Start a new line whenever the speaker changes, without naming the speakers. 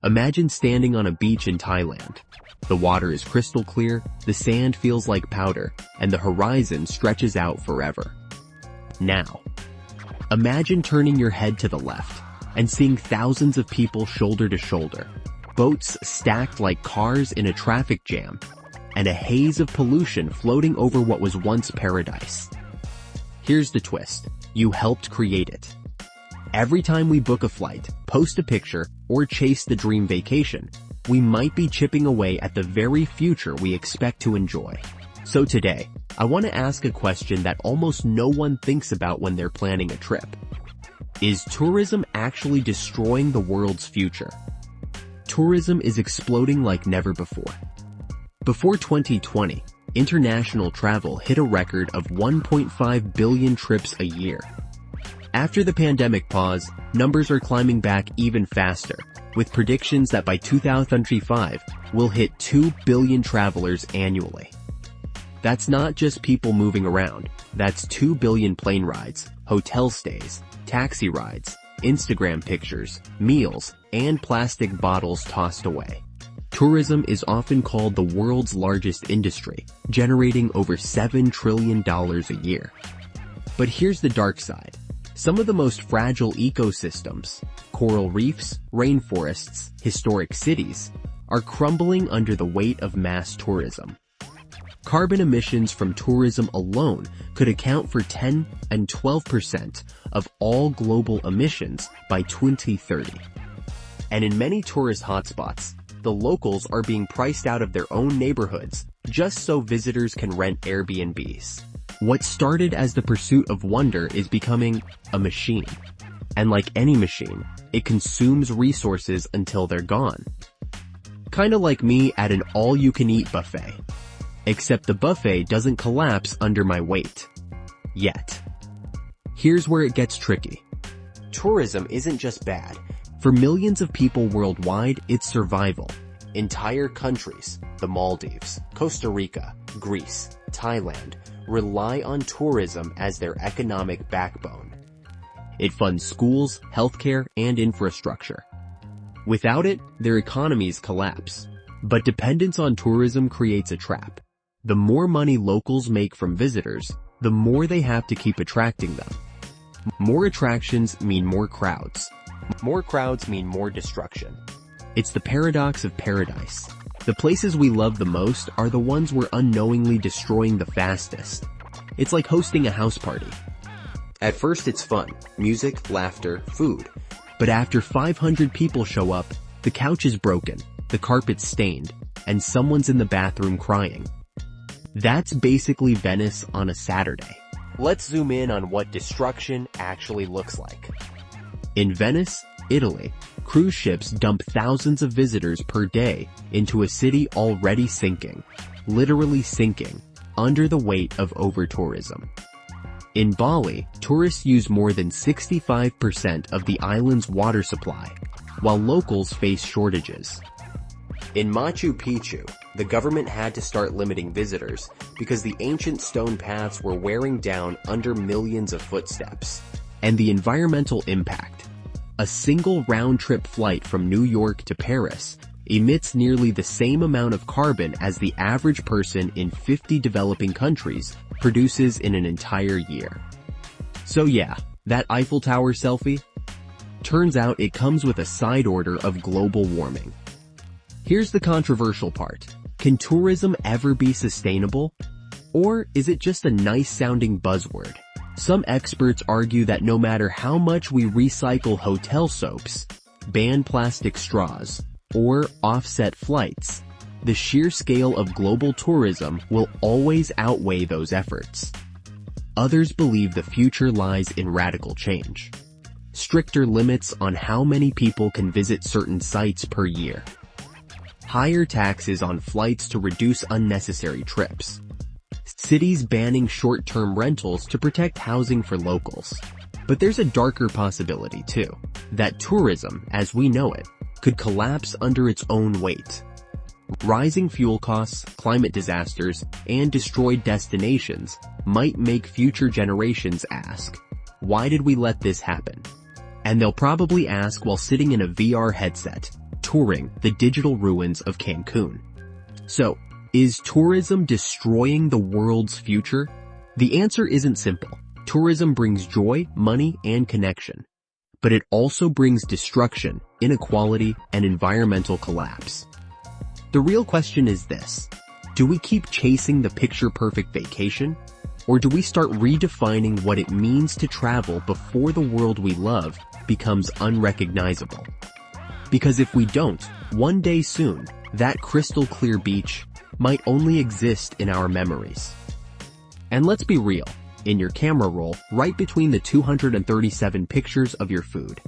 Imagine standing on a beach in Thailand. The water is crystal clear, the sand feels like powder, and the horizon stretches out forever. Now, imagine turning your head to the left and seeing thousands of people shoulder to shoulder, boats stacked like cars in a traffic jam, and a haze of pollution floating over what was once paradise. Here's the twist. You helped create it. Every time we book a flight, post a picture, or chase the dream vacation, we might be chipping away at the very future we expect to enjoy. So today, I want to ask a question that almost no one thinks about when they're planning a trip. Is tourism actually destroying the world's future? Tourism is exploding like never before. Before 2020, international travel hit a record of 1.5 billion trips a year. After the pandemic pause, numbers are climbing back even faster, with predictions that by 2025, we'll hit 2 billion travelers annually. That's not just people moving around, that's 2 billion plane rides, hotel stays, taxi rides, Instagram pictures, meals, and plastic bottles tossed away. Tourism is often called the world's largest industry, generating over $7 trillion a year. But here's the dark side. Some of the most fragile ecosystems, coral reefs, rainforests, historic cities, are crumbling under the weight of mass tourism. Carbon emissions from tourism alone could account for 10 and 12% of all global emissions by 2030. And in many tourist hotspots, the locals are being priced out of their own neighborhoods just so visitors can rent Airbnbs. What started as the pursuit of wonder is becoming a machine. And like any machine, it consumes resources until they're gone. Kinda like me at an all-you-can-eat buffet. Except the buffet doesn't collapse under my weight. Yet. Here's where it gets tricky. Tourism isn't just bad. For millions of people worldwide, it's survival. Entire countries, the Maldives, Costa Rica, Greece, Thailand, rely on tourism as their economic backbone. It funds schools, healthcare, and infrastructure. Without it, their economies collapse. But dependence on tourism creates a trap. The more money locals make from visitors, the more they have to keep attracting them. More attractions mean more crowds. More crowds mean more destruction. It's the paradox of paradise. The places we love the most are the ones we're unknowingly destroying the fastest. It's like hosting a house party. At first it's fun, music, laughter, food. But after 500 people show up, the couch is broken, the carpet's stained, and someone's in the bathroom crying. That's basically Venice on a Saturday. Let's zoom in on what destruction actually looks like. In Venice, Italy, cruise ships dump thousands of visitors per day into a city already sinking, literally sinking, under the weight of over-tourism. In Bali, tourists use more than 65% of the island's water supply, while locals face shortages. In Machu Picchu, the government had to start limiting visitors because the ancient stone paths were wearing down under millions of footsteps. And the environmental impact. A single round-trip flight from New York to Paris emits nearly the same amount of carbon as the average person in 50 developing countries produces in an entire year. So yeah, that Eiffel Tower selfie? Turns out it comes with a side order of global warming. Here's the controversial part. Can tourism ever be sustainable? Or is it just a nice-sounding buzzword? Some experts argue that no matter how much we recycle hotel soaps, ban plastic straws, or offset flights, the sheer scale of global tourism will always outweigh those efforts. Others believe the future lies in radical change. Stricter limits on how many people can visit certain sites per year. Higher taxes on flights to reduce unnecessary trips. Cities banning short-term rentals to protect housing for locals. But there's a darker possibility too, that tourism, as we know it, could collapse under its own weight. Rising fuel costs, climate disasters, and destroyed destinations might make future generations ask, why did we let this happen? And they'll probably ask while sitting in a VR headset, touring the digital ruins of Cancun. So, is tourism destroying the world's future? The answer isn't simple. Tourism brings joy, money, and connection. But it also brings destruction, inequality, and environmental collapse. The real question is this: do we keep chasing the picture-perfect vacation? Or do we start redefining what it means to travel before the world we love becomes unrecognizable? Because if we don't, one day soon, that crystal clear beach might only exist in our memories. And let's be real, in your camera roll, right between the 237 pictures of your food,